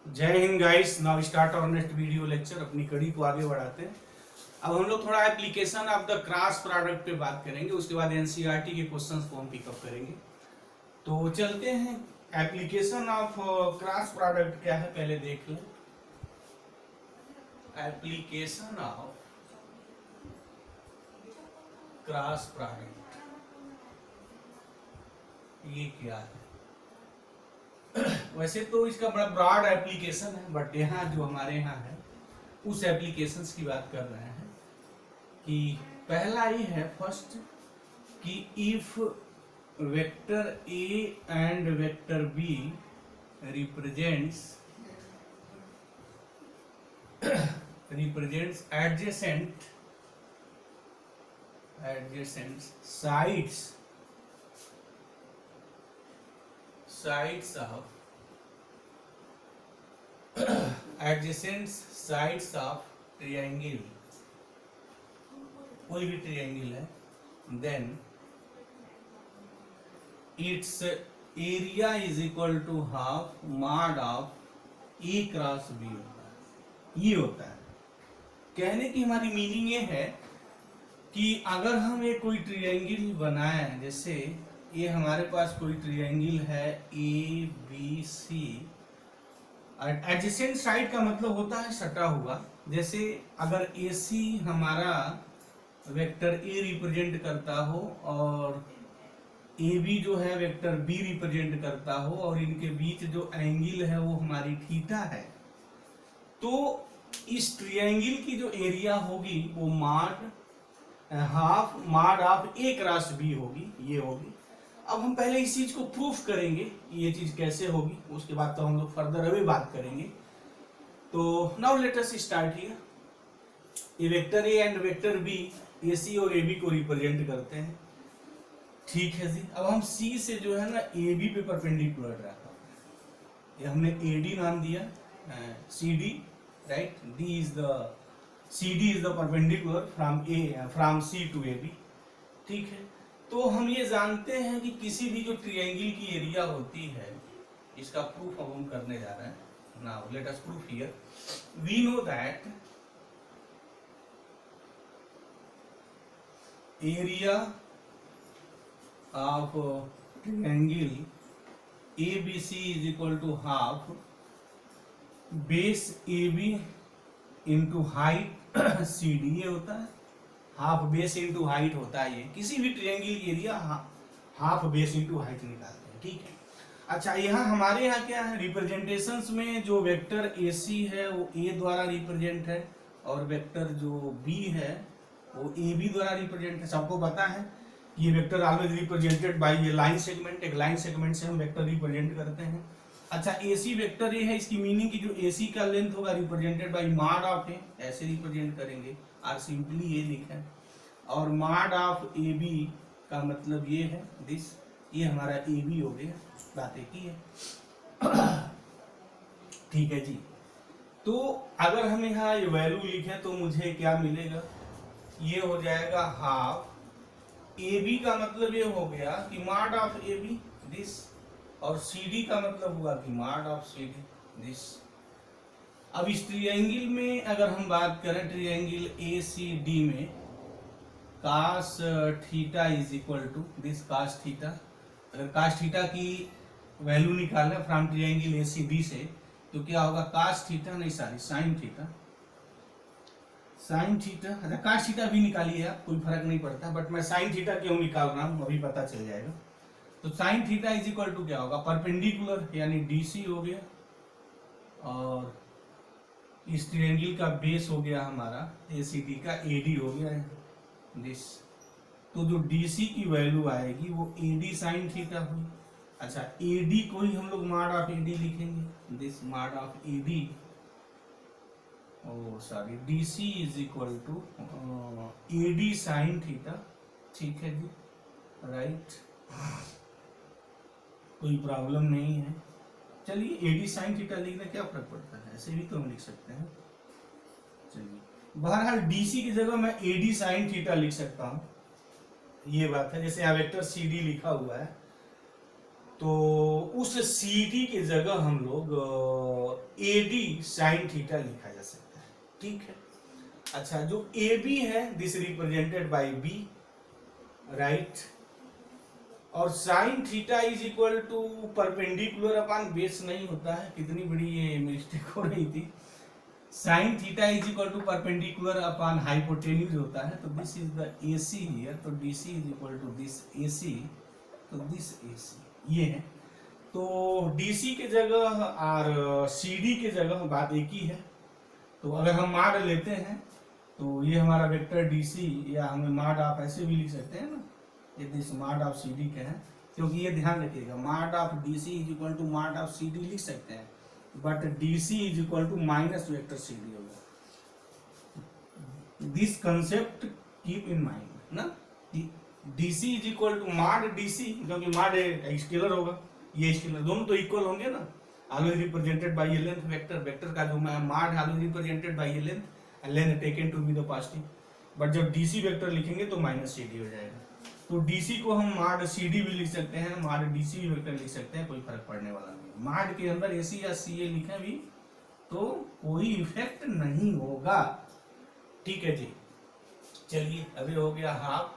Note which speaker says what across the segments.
Speaker 1: जय Hind guys. Now start our next video lecture. अपनी कड़ी को आगे बढ़ाते हैं। अब हम लोग थोड़ा application of the cross product पे बात करेंगे, उसके बाद एनसीईआरटी के क्वेश्चंस को हम पिकअप करेंगे। तो चलते हैं। एप्लीकेशन ऑफ क्रॉस प्रोडक्ट क्या है पहले देख लें। एप्लीकेशन ऑफ क्रॉस प्रोडक्ट ये क्या है? वैसे तो इसका बड़ा ब्रॉड एप्लीकेशन है, बट यहाँ जो हमारे यहाँ है उस एप्लीकेशंस की बात कर रहे हैं कि पहला ये है फर्स्ट कि if vector A and vector B represents adjacent sides of triangle, कोई भी ट्रायंगल है, then its area is equal to half mod of A cross B होता है। ये होता है कहने की हमारी मीनिंग ये है कि अगर हम एक कोई ट्रायंगल बनाएं, जैसे ये हमारे पास कोई ट्रायंगल है A B C, adjacent side का मतलब होता है सटा हुआ। जैसे अगर ए सी हमारा वेक्टर ए रिप्रेजेंट करता हो और ए बी जो है वेक्टर बी रिप्रेजेंट करता हो और इनके बीच जो एंगल है वो हमारी थीटा है, तो इस ट्रायंगल की जो एरिया होगी वो half mod of A cross B होगी, ये होगी। अब हम पहले इस चीज को प्रूफ करेंगे ये चीज कैसे होगी, उसके बाद तो हम लोग फर्दर अभी बात करेंगे। तो now let us start here. ये vector A and vector B A C और ए बी को रिप्रेजेंट करते हैं, ठीक है जी। अब हम सी से जो है ना ए बी पे परपेंडिकुलर रखा, ये हमने ए डी नाम दिया, C D, right. C D is the perpendicular from C to A B, ठीक है। तो हम ये जानते हैं कि किसी भी जो ट्रायंगल की एरिया होती है, इसका प्रूफ अब हम करने जा रहे हैं। Now let us proof here. We know that area of triangle ABC is equal to half base AB into height CD, ये होता है हाफ बेस इंटू हाइट होता है। ये किसी भी triangle area half base into height निकालते हैं, ठीक है। अच्छा, यहाँ हमारे यहाँ क्या है, रिप्रेजेंटेशंस में जो वेक्टर AC है वो A द्वारा रिप्रेजेंट है और वेक्टर जो B है वो AB द्वारा रिप्रेजेंट है। सबको पता है ये वेक्टर ऑलवेज रिप्रेजेंटेड बाय ये लाइन सेगमेंट, एक लाइन सेगमेंट से हम वेक्टर रिप्रेजेंट करते हैं। अच्छा, AC वेक्टर ए है, इसकी मीनिंग की जो AC का लेंथ होगा रिप्रेजेंटेड बाय मॉड ऑफ ए, ऐसे रिप्रेजेंट करेंगे और सिंपली ये लिखें। और मॉड ऑफ AB का मतलब ये है दिस, ये हमारा AB हो गया, बात एक ही है, ठीक है जी। तो अगर हम यहाँ ये वैल्यू लिखें तो मुझे क्या मिलेगा, ये हो जाएगा हाफ AB का मतलब ये हो गया कि मॉड ऑफ AB दिस, और CD का मतलब हुआ कि मॉड ऑफ CD दिस। अब इस ट्रायंगल में अगर हम बात करें, ट्रायंगल ACD में cos theta is equal to this cos theta. अगर cos थीटा की वैल्यू निकालें फ्रॉम ट्रायंगल ACD से तो क्या होगा, cos थीटा नहीं sorry sin theta, sin theta. अच्छा, cos थीटा भी निकालिए आप, कोई फर्क नहीं पड़ता, बट मैं sin थीटा क्यों निकाल रहा हूँ अभी पता चल जाएगा। तो sin theta is equal to क्या होगा, परपेंडिकुलर यानी DC हो गया और इस ट्रायंगल का बेस हो गया हमारा ACD का AD हो गया दिस। तो जो DC की वैल्यू आएगी वो AD sin थीटा हुई। अच्छा, AD को ही हम लोग मॉड ऑफ AD लिखेंगे, this mod of AD, sorry DC is equal to AD sin theta, ठीक है जी, राइट। कोई प्रॉब्लम नहीं है। चलिए AD sin थीटा लिखना क्या फर्क पड़ता है, ऐसे भी तो हम लिख सकते हैं। चलिए, बहरहाल DC की जगह मैं AD sin थीटा लिख सकता हूँ, ये बात है। जैसे यहाँ वेक्टर CD लिखा हुआ है तो उस CD की जगह हम लोग AD साइन थीटा लिखा जा सकता है, ठीक है। अच्छा, जो AB है this represented by B, right. और sine theta is equal to perpendicular upon base नहीं होता है, कितनी बड़ी ये मिस्टेक हो रही थी। Sine theta is equal to perpendicular upon hypotenuse होता है, तो this is the AC here, तो DC is equal to this AC, तो दिस AC ये है। तो DC के जगह और CD के जगह बात एक ही है। तो अगर हम माड लेते हैं तो ये हमारा वेक्टर DC, या हमें माड आप ऐसे भी लिख सकते हैं ना, ये दिस माड ऑफ CD के हैं, क्योंकि ये ध्यान रखिएगा mod of DC is equal to mod of CD लिख सकते हैं, but DC is equal to minus vector CD होगा। This concept keep in mind ना, DC is equal to mod DC, क्योंकि माड स्केलर होगा, ये स्केलर दोनों तो इक्वल होंगे ना, always represented by a length vector, vector का जो माड है always represented by a length, and length taken to be the positive. But जब DC वेक्टर लिखेंगे तो माइनस CD हो जाएगा। तो DC को हम माड CD भी लिख सकते हैं, माड DC भी वेक्टर लिख सकते हैं, कोई फर्क पड़ने वाला नहीं। माड के अंदर AC या CA लिखे भी तो कोई इफेक्ट नहीं होगा, ठीक है जी। चलिए अभी हो गया हाफ।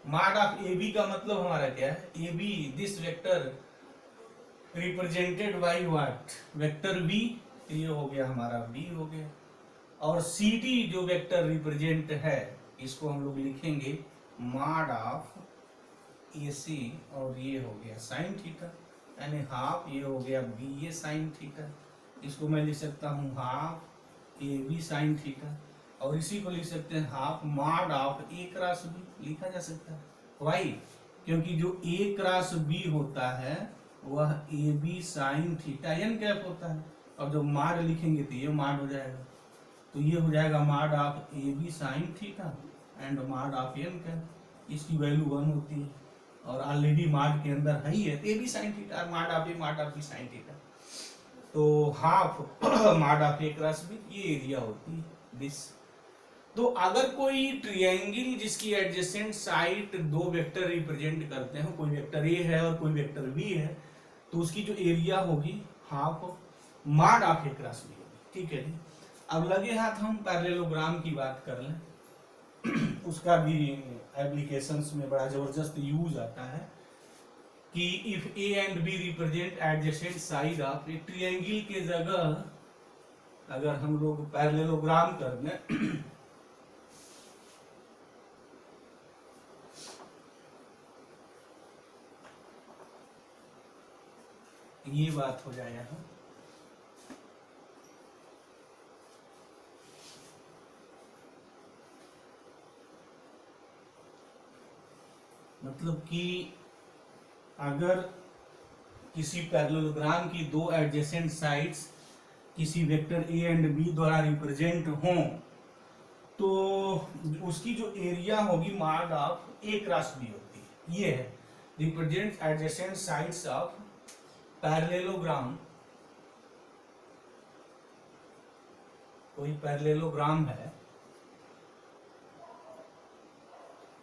Speaker 1: माड ऑफ AB का मतलब हमारा क्या है, AB this vector represented by what, vector B, ये हो गया हमारा B हो गया। और CD जो वेक्टर रिप्रेजेंट है, इसको हम लोग लिखेंगे माड ऑफ AC, और ये हो गया साइन थीटा, यानी हाफ, ये हो गया BA साइन थीटा। इसको मैं लिख सकता हूँ हाफ AB साइन थीटा, और इसी को लिख सकते हैं हाफ माड ऑफ A क्रॉस B, लिखा जा सकता है। वाई? क्योंकि जो A क्रॉस B होता है वह AB sine theta n cap होता है, और जब माड लिखेंगे तो ये माड हो जाएगा, तो ये हो जाएगा माड of AB sine theta and माड ऑफ n कैप, इसकी वैल्यू 1 होती है, और ऑलरेडी माड के अंदर है ही है, तो AB साइन थीटा, माड ऑफ A माड ऑफ B साइन थीटा, तो हाफ माड ऑफ A क्रॉस B, ये एरिया होती है दिस। तो अगर कोई ट्रायंगल जिसकी एडजेसेंट साइड दो वेक्टर रिप्रेजेंट करते हैं, कोई वेक्टर A है और कोई वेक्टर B है, तो उसकी जो एरिया होगी हाफ माड ऑफ A क्रॉस B होगी, ठीक है जी। अब लगे हाथ हम पैरेललोग्राम की बात कर लें उसका भी एप्लीकेशंस में बड़ा जबरदस्त यूज आता है कि if A and B represent adjacent side of A triangle के जगह अगर हम लोग पैरेललोग्राम कर लें ये बात हो जाए यहाँ, मतलब कि अगर किसी पैरेललोग्राम की दो एडजेसेंट साइड्स किसी वेक्टर A एंड B द्वारा रिप्रेजेंट हों, तो उसकी जो एरिया होगी mod of A cross B होती है। ये है represent adjacent sides of parallelogram. कोई पैरेललोग्राम है,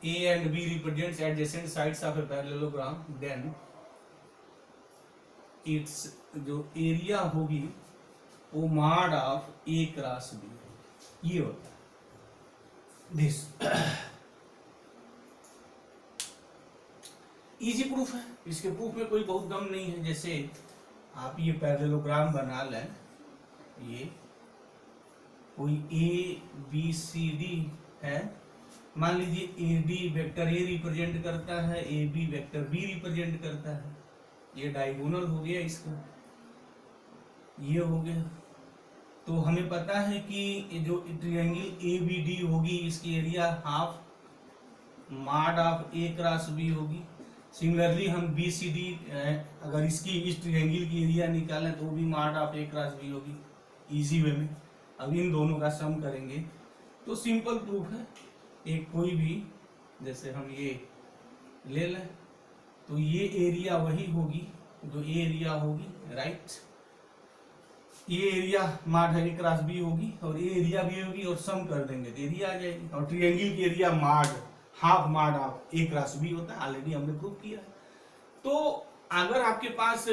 Speaker 1: A and B represents adjacent sides of a parallelogram, then its जो एरिया होगी वो माड ऑफ A क्रॉस B, ये होता है दिस। इजी प्रूफ है, इसके प्रूफ में कोई बहुत दम नहीं है। जैसे आप ये पैरेललोग्राम बना लें, ये कोई ABCD है, मान लीजिए AD वेक्टर A रिप्रेजेंट करता है, AB वेक्टर B रिप्रेजेंट करता है, ये डायगोनल हो गया इसका, ये हो गया। तो हमें पता है कि जो ट्रायंगल ABD होगी इसकी एरिया हाफ माड ऑफ A क्रॉस B होगी। सिमिलरली हम BCD अगर इसकी इस ट्रायंगल की एरिया निकालें तो भी माड ऑफ A क्रॉस B होगी, इजी वे में। अब इन दोनों का सम करेंगे तो सिंपल प्रूफ है, एक कोई भी जैसे हम ये ले लें तो ये एरिया वही होगी जो ये एरिया होगी, राइट। ये एरिया माड A क्रॉस B होगी और ये एरिया भी होगी, और सम कर देंगे तो एरिया आ जाएगी। और ट्रायंगल की एरिया माड हाफ माड ऑफ A क्रॉस B होता है, ऑलरेडी हमने प्रूव किया है। तो अगर आपके पास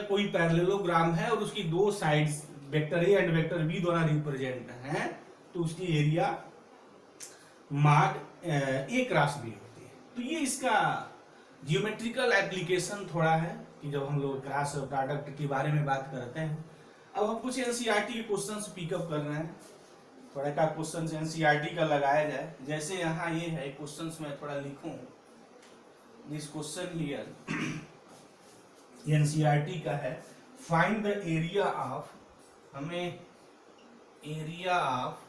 Speaker 1: कोई पैरेललोग्राम है और उसकी दो sides vector A and vector B दोनों रिप्रेजेंट हैं तो उसकी एरिया माड ए क्रॉस बी होती है। तो ये इसका जियोमेट्रिकल एप्लीकेशन थोड़ा है कि जब हम लोग क्रॉस प्रोडक्ट के बारे में बात करते हैं। अब हम कुछ एनसीईआरटी के क्वेश्चंस पिकअप कर रहे हैं, थोड़ा का क्वेश्चन एनसीईआरटी का लगाया जाए। जैसे यहाँ ये है क्वेश्चंस में थोड़ा लिखूं, दिस क्वेश्चन हियर एनसीईआरटी का है, फाइंड द एरिया ऑफ, हमें एरिया ऑफ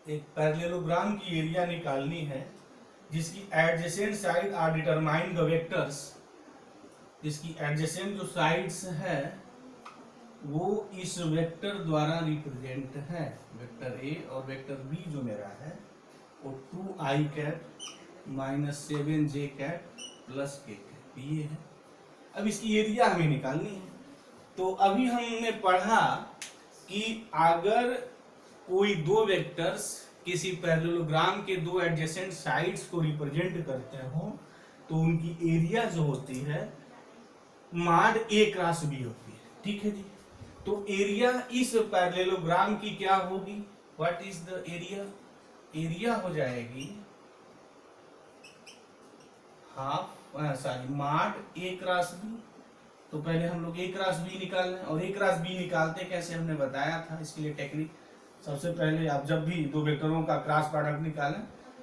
Speaker 1: एक पैरेललोग्राम की एरिया निकालनी है जिसकी adjacent side are determined the vectors, जिसकी एडजेसेंट जो साइड्स है वो इस वेक्टर द्वारा रिप्रेजेंट है, वेक्टर ए और वेक्टर बी जो मेरा है वो 2i cap minus 7j cap plus k cap ये है। अब इसकी एरिया हमें निकालनी है। तो अभी हमने पढ़ा कि अगर कोई दो वेक्टर्स किसी पैरेललोग्राम के दो एडजेसेंट साइड्स को रिप्रेजेंट करते हो तो उनकी एरिया जो होती है माड ए क्रॉस बी होती है, ठीक है जी। तो एरिया इस पैरेललोग्राम की क्या होगी, what is the area, area हो जाएगी हाफ माड ए क्रॉस बी। तो पहले हम लोग ए क्रॉस बी निकाल लें, और ए क्रॉस बी निकालते कैसे हमने बताया था, इसके लिए टेक्निक सबसे पहले आप जब भी दो वेक्टरों का क्रॉस प्रोडक्ट निकालें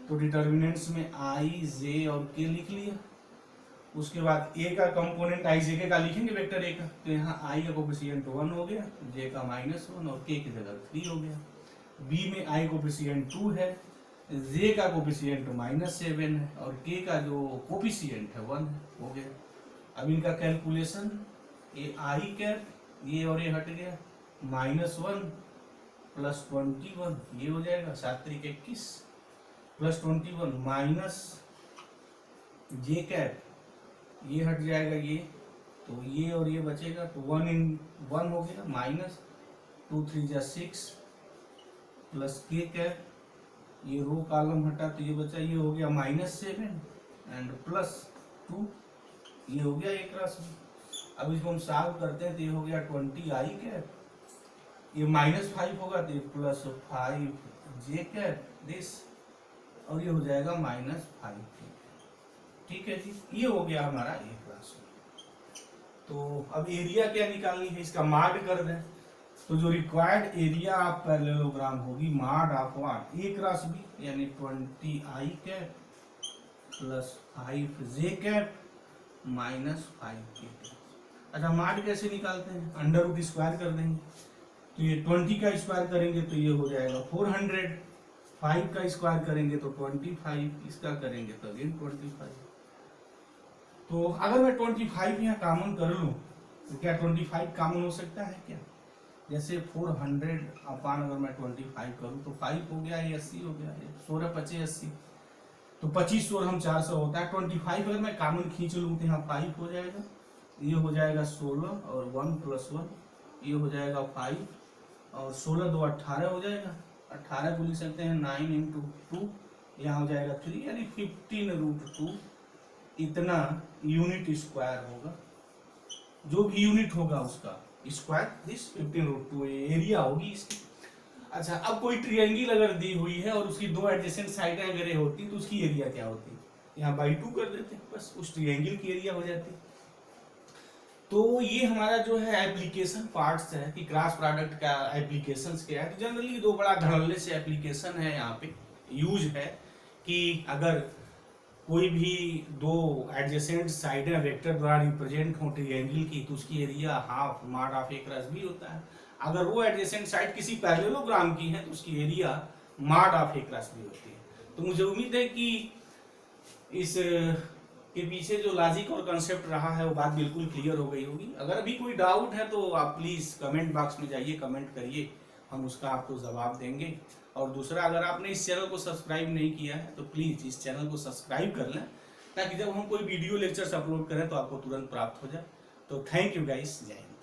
Speaker 1: तो डिटर्मिनेंट्स में आई जे और के लिख लिया, उसके बाद ए का कंपोनेंट आई जे के का लिखेंगे वेक्टर ए का, तो यहाँ आई का कोफिशिएंट 1 हो गया, जे का -1 और के की जगह 3 हो गया। बी में आई कोफिशिएंट 2 है, जे का कोफिशिएंट -7 है और के का जो कोफिशिएंट है 1 है, हो गया। अब इनका कैलकुलेशन, ये आई कैप ये और ये हट गया, -1 प्लस 21 ये हो जाएगा 7 × 21 प्लस 21 माइनस जे कैप ये हट जाएगा ये, तो ये और ये बचेगा, तो 1 × 1 हो गया, माइनस 2 × 3 = 6 प्लस के कैप ये रो कॉलम हटा तो ये बचा, ये हो गया -7 एंड प्लस 2 ये हो गया एक क्रॉस बी। अब इसको हम सॉल्व करते हैं तो ये हो गया 20i कैप, ये -5 होगा तो ये +5j कैप दिस, और ये हो जाएगा -5, ठीक है जी। ये हो गया हमारा ए क्रॉस बी। तो अब एरिया क्या निकालनी है, इसका माड कर दें तो जो रिक्वायर्ड एरिया ऑफ पैरेललोग्राम होगी mod of what, A cross B, यानी 20i cap plus 5j cap -5k cap. अच्छा माड कैसे निकालते हैं, अंडर स्क्वायर कर देंगे, तो ये 20 का स्क्वायर करेंगे तो ये हो जाएगा 400, 5 का स्क्वायर करेंगे तो 25, इसका करेंगे तो अगेन 25। तो अगर मैं 25 यहाँ कॉमन कर लूँ तो क्या 25 कॉमन हो सकता है क्या, जैसे 400 अपान अगर मैं 25 करूँ तो 5 हो गया, ये 80 हो गया, 16 25 80, तो 25 16 हम 400 होता है। 25 अगर मैं कॉमन खींच लूँ तो यहाँ 5 हो जाएगा, ये हो जाएगा 16 और 1 + 1 ये हो जाएगा 5 और 16 2 18 हो जाएगा, 18 को लिख सकते हैं 9 × 2, यहाँ हो जाएगा 3 यानी 15√2 इतना यूनिट स्क्वायर होगा, जो भी यूनिट होगा उसका स्क्वायर दिस 15√2 एरिया होगी इसकी। अच्छा अब कोई ट्रायंगल अगर दी हुई है और उसकी दो एडजेसेंट साइडें अगर होती तो उसकी एरिया क्या होती, यहाँ /2 कर देते हैं, बस उस ट्रायंगल की एरिया हो जाती। तो ये हमारा जो है एप्लीकेशन पार्ट्स है कि क्रॉस प्रोडक्ट का एप्लीकेशंस क्या है। तो जनरली दो बड़ा धड़ल्ले से एप्लीकेशन है यहाँ पे यूज है कि अगर कोई भी दो एडजेसेंट साइडें वेक्टर द्वारा रिप्रेजेंट हो ट्रायंगल की तो उसकी एरिया हाफ माड ऑफ ए क्रॉस बी होता है। अगर वो एडजेसेंट साइड किसी पैरेललोग्राम की है तो उसकी एरिया माड ऑफ ए क्रॉस बी होती है। तो मुझे उम्मीद है कि इस के पीछे जो लॉजिक और कंसेप्ट रहा है वो बात बिल्कुल क्लियर हो गई होगी। अगर अभी कोई डाउट है तो आप प्लीज कमेंट बॉक्स में जाइए, कमेंट करिए, हम उसका आपको जवाब देंगे। और दूसरा, अगर आपने इस चैनल को सब्सक्राइब नहीं किया है तो प्लीज इस चैनल को सब्सक्राइब कर लें ताकि जब हम कोई वीडियो लेक्चर्स अपलोड करें तो आपको तुरंत प्राप्त हो जाए। तो थैंक यू गाइस, जय हिंद।